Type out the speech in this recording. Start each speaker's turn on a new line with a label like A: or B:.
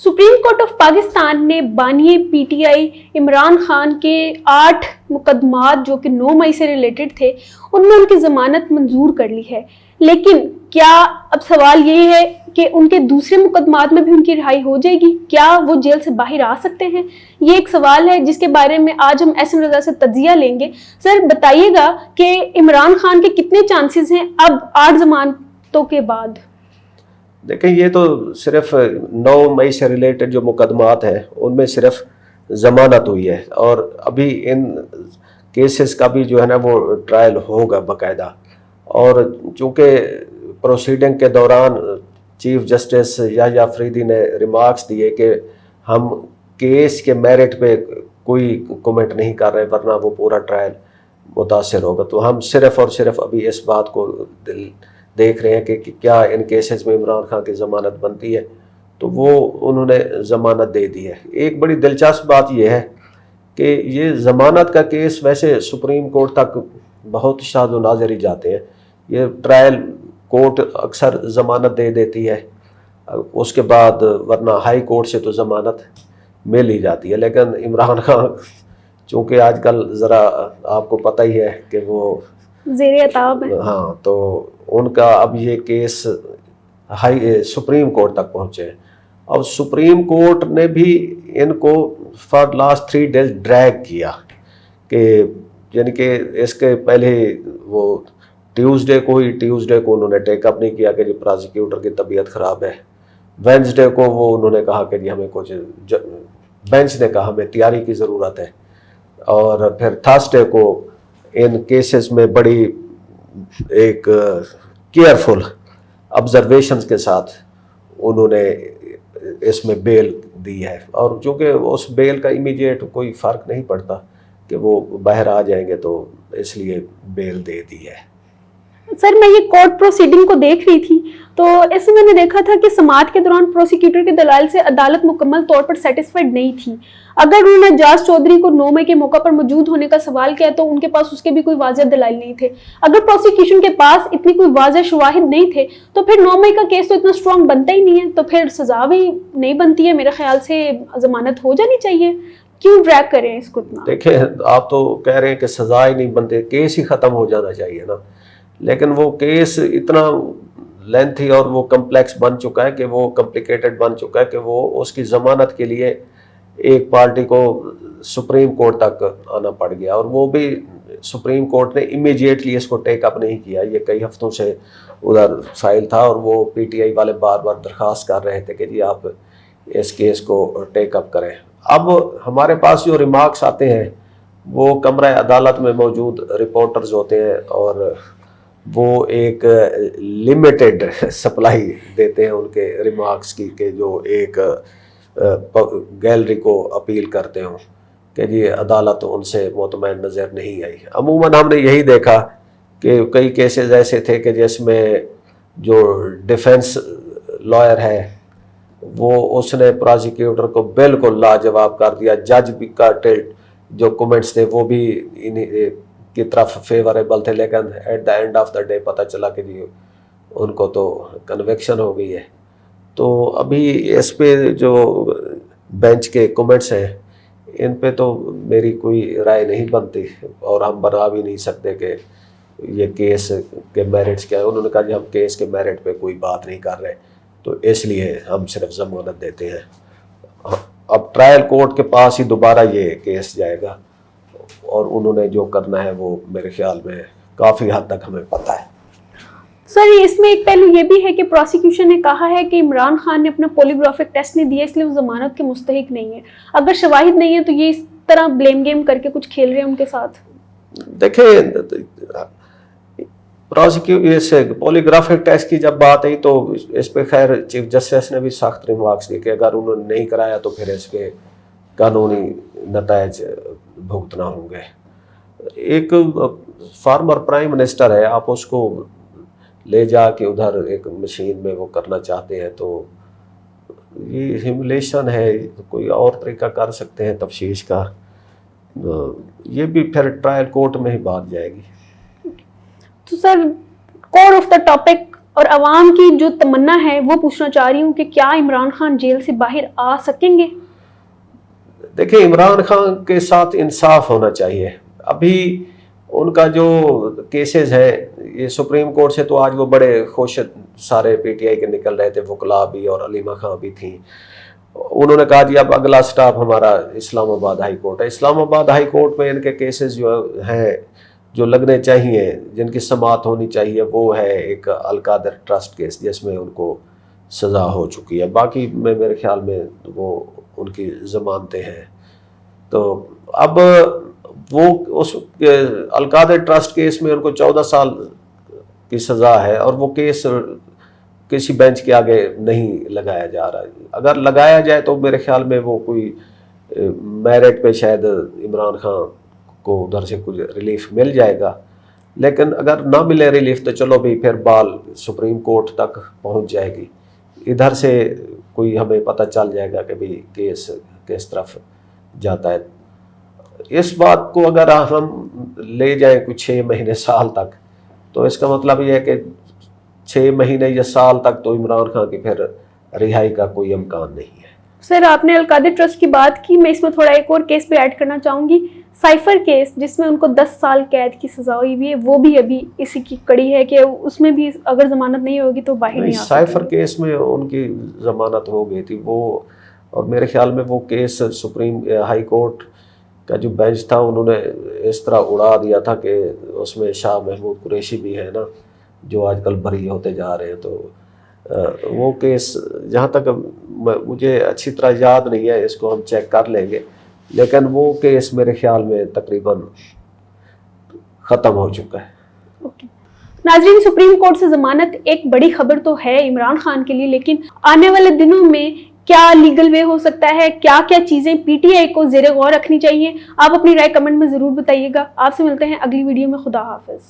A: Supreme court of Pakistan ने बानी PTI Imran Khan के 8 मुकदमात जो कि 9 मई से रिलेटेड थे उनमें उनकी ज़मानत मंजूर कर ली है। लेकिन क्या अब सवाल ये है कि उनके दूसरे मुकदमात में भी उनकी रिहाई हो जाएगी? क्या वो जेल से बाहर आ सकते हैं? ये एक सवाल है जिसके बारे में आज हम एस एम रज़ा से तज्जिया लेंगे। सर बताइएगा कि इमरान खान के कितने चांसेस हैं अब 8 जमानतों के बाद?
B: देखें, ये तो सिर्फ 9 मई से रिलेटेड जो मुकदमात हैं उनमें सिर्फ ज़मानत हुई है और अभी इन केसेस का भी जो है ना वो ट्रायल होगा बाकायदा। और चूँकि प्रोसीडिंग के दौरान चीफ जस्टिस याह्या अफरीदी ने रिमार्क्स दिए कि हम केस के मेरिट पे कोई कमेंट नहीं कर रहे वरना वो पूरा ट्रायल मुतासर होगा, तो हम सिर्फ और सिर्फ अभी इस बात को देख रहे हैं कि क्या इन केसेस में इमरान खान की ज़मानत बनती है, तो वो उन्होंने ज़मानत दे दी है। एक बड़ी दिलचस्प बात यह है कि ये ज़मानत का केस वैसे सुप्रीम कोर्ट तक बहुत शाद व नाज़री जाते हैं, ये ट्रायल कोर्ट अक्सर ज़मानत दे देती है, उसके बाद वरना हाई कोर्ट से तो ज़मानत मिल ही जाती है। लेकिन इमरान खान चूँकि आजकल ज़रा आपको पता ही है कि वो
A: ज़ेरे अताब है,
B: हाँ, तो उनका अब ये केस सुप्रीम कोर्ट तक पहुँचे। अब सुप्रीम कोर्ट ने भी इनको फॉर लास्ट 3 डेज ड्रैग किया कि यानी कि इसके पहले वो ट्यूसडे को उन्होंने टेकअप नहीं किया कि जी प्रोसिक्यूटर की तबीयत ख़राब है। वेंसडे को वो उन्होंने कहा कि जी हमें कुछ बेंच ने कहा हमें तैयारी की ज़रूरत है, और फिर थर्सडे को इन केसेस में बड़ी एक केयरफुल ऑब्जर्वेशंस के साथ उन्होंने इसमें बेल दी है। और चूँकि उस बेल का इमीडिएट कोई फ़र्क नहीं पड़ता कि वो बाहर आ जाएंगे, तो इसलिए बेल दे दी है।
A: सर मैं ये कोर्ट प्रोसीडिंग को देख रही थी तो ऐसे मैंने देखा था कि समाअत के दौरान प्रोसिक्यूटर के दलाल से अदालत मुकम्मल तौर पर सेटिस्फाइड नहीं थी। अगर उन्होंने जाज चौधरी को 9 मई के मौका पर मौजूद होने का सवाल किया तो उनके पास उसके भी कोई वाज़ेह दलाइल नहीं थे। अगर प्रोसिक्यूशन के पास इतनी कोई वाज़ेह शवाहिद नहीं थे तो फिर 9 मई का केस तो इतना स्ट्रॉन्ग बनता ही नहीं है, तो फिर सजा भी नहीं बनती है। मेरे ख्याल से जमानत हो जानी चाहिए, क्यों ड्रैग करें इसको इतना?
B: देखें, आप तो कह रहे हैं कि सजा ही नहीं बनते, केस ही ख़त्म हो जाना चाहिए ना, लेकिन वो केस इतना लेंथी और वो कम्प्लेक्स बन चुका है कि वो कॉम्प्लिकेटेड बन चुका है कि वो उसकी ज़मानत के लिए एक पार्टी को सुप्रीम कोर्ट तक आना पड़ गया, और वो भी सुप्रीम कोर्ट ने इमीडिएटली इसको टेकअप नहीं किया। ये कई हफ्तों से उधर फाइल था और वो पीटीआई वाले बार बार दरख्वास्त कर रहे थे कि जी आप इस केस को टेकअप करें। अब हमारे पास जो रिमार्क्स आते हैं वो कमरा अदालत में मौजूद रिपोर्टर्स होते हैं और वो एक लिमिटेड सप्लाई देते हैं उनके रिमार्क्स की कि जो एक गैलरी को अपील करते हो कि जी अदालत उनसे मुतमईन नज़र नहीं आई। अमूमन हमने यही देखा कि कई केसेस ऐसे थे कि जिसमें जो डिफेंस लॉयर है वो उसने प्रोसिक्यूटर को बिल्कुल लाजवाब कर दिया। जज भी का जो कमेंट्स थे वो भी इन्हीं की तरफ फेवरेबल थे, लेकिन at the end of the day पता चला कि जी उनको तो कन्विक्शन हो गई है। तो अभी इस पे जो बेंच के कमेंट्स हैं इन पे तो मेरी कोई राय नहीं बनती और हम बना भी नहीं सकते कि ये केस के मेरिट्स क्या है। उन्होंने कहा जी हम केस के मेरिट पे कोई बात नहीं कर रहे, तो इसलिए हम सिर्फ ज़मानत देते हैं। अब ट्रायल कोर्ट के पास ही दोबारा ये केस जाएगा और उन्होंने जो करना है वो मेरे ख्याल में काफ़ी हद तक हमें पता है।
A: सर इसमें एक पहलू ये भी है कि प्रोसिक्यूशन ने कहा है कि इमरान खान ने अपना पॉलीग्राफिक टेस्ट नहीं दिया इसलिए वो जमानत के मुस्तहिक नहीं है। अगर शवाहिद नहीं है तो ये इस तरह ब्लेम गेम करके कुछ खेल रहे हैं उनके साथ।
B: देखिए, पॉलीग्राफिक टेस्ट की जब बात आई तो इस पे खैर चीफ जस्टिस ने भी सख्त रिमार्क्स दिए कि अगर उन्होंने नहीं कराया तो फिर इसके कानूनी नतायज भुगतना होंगे। एक फार्मर प्राइम मिनिस्टर है, आप उसको ले जा के उधर एक मशीन में वो करना चाहते हैं तो ये ह्यूमिलेशन है, कोई और तरीका कर सकते हैं तफ्शीश का, ये भी फिर ट्रायल कोर्ट में ही बात जाएगी।
A: तो sir core of the topic اور عوام کی جو تمنا ہے وہ پوچھنا چاہ رہی ہوں کہ کیا عمران خان جیل سے باہر آ سکیں گے؟
B: دیکھیں، عمران خان کے ساتھ انصاف ہونا چاہیے. ابھی ان کا جو کیسز ہیں یہ سپریم کورٹ سے تو آج وہ بڑے خوش سارے پی ٹی آئی کے نکل رہے تھے، وکلاء بھی اور علیمہ خان بھی تھیں. انہوں نے کہا جی اب اگلا سٹاپ ہمارا اسلام آباد ہائی کورٹ ہے. اسلام آباد ہائی کورٹ میں ان کے کیسز جو ہیں جو لگنے چاہیے، جن کی سماعت ہونی چاہیے، وہ ہے ایک القادر ٹرسٹ کیس جس میں ان کو سزا ہو چکی ہے. باقی میں میرے خیال میں وہ ان کی ضمانتیں ہیں. تو اب وہ اس القادر ٹرسٹ کیس میں ان کو 14 سال کی سزا ہے اور وہ کیس کسی بینچ کے آگے نہیں لگایا جا رہا. اگر لگایا جائے تو میرے خیال میں وہ کوئی میرٹ پہ شاید عمران خان کو ادھر سے کچھ ریلیف مل جائے گا، لیکن اگر نہ ملے ریلیف تو چلو بھی پھر بال سپریم کورٹ تک پہنچ جائے گی. ادھر سے کوئی ہمیں پتہ چل جائے گا کہ بھی کیس کس طرف جاتا ہے. اس بات کو اگر ہم لے جائیں کچھ 6 مہینے سال تک تو اس کا مطلب یہ ہے کہ 6 مہینے یا سال تک تو عمران خان کی پھر رہائی کا کوئی امکان نہیں ہے.
A: سر آپ نے القادر ٹرسٹ کی بات کی، میں اس میں تھوڑا ایک اور کیس پہ ایڈ کرنا چاہوں گی، سائفر کیس جس میں ان کو 10 سال قید کی سزا ہوئی ہوئی ہے، وہ بھی ابھی اسی کی کڑی ہے کہ اس میں بھی اگر ضمانت نہیں ہوگی تو باہر نہیں آ سکتے.
B: سائفر کیس میں ان کی ضمانت ہو گئی تھی وہ، اور میرے خیال میں وہ کیس سپریم ہائی کورٹ کا جو بینچ تھا انہوں نے اس طرح اڑا دیا تھا کہ اس میں شاہ محمود قریشی بھی ہے نا جو آج کل بری ہوتے جا رہے ہیں. تو وہ کیس جہاں تک مجھے اچھی طرح یاد نہیں ہے، اس کو ہم چیک کر لیں گے، لیکن وہ کیس میرے خیال میں تقریباً ختم ہو چکا ہے.
A: ناظرین، سپریم کورٹ سے ضمانت ایک بڑی خبر تو ہے عمران خان کے لیے، لیکن آنے والے دنوں میں کیا لیگل وے ہو سکتا ہے، کیا کیا چیزیں پی ٹی آئی کو زیر غور رکھنی چاہیے، آپ اپنی رائے کمنٹ میں ضرور بتائیے گا. آپ سے ملتے ہیں اگلی ویڈیو میں. خدا حافظ.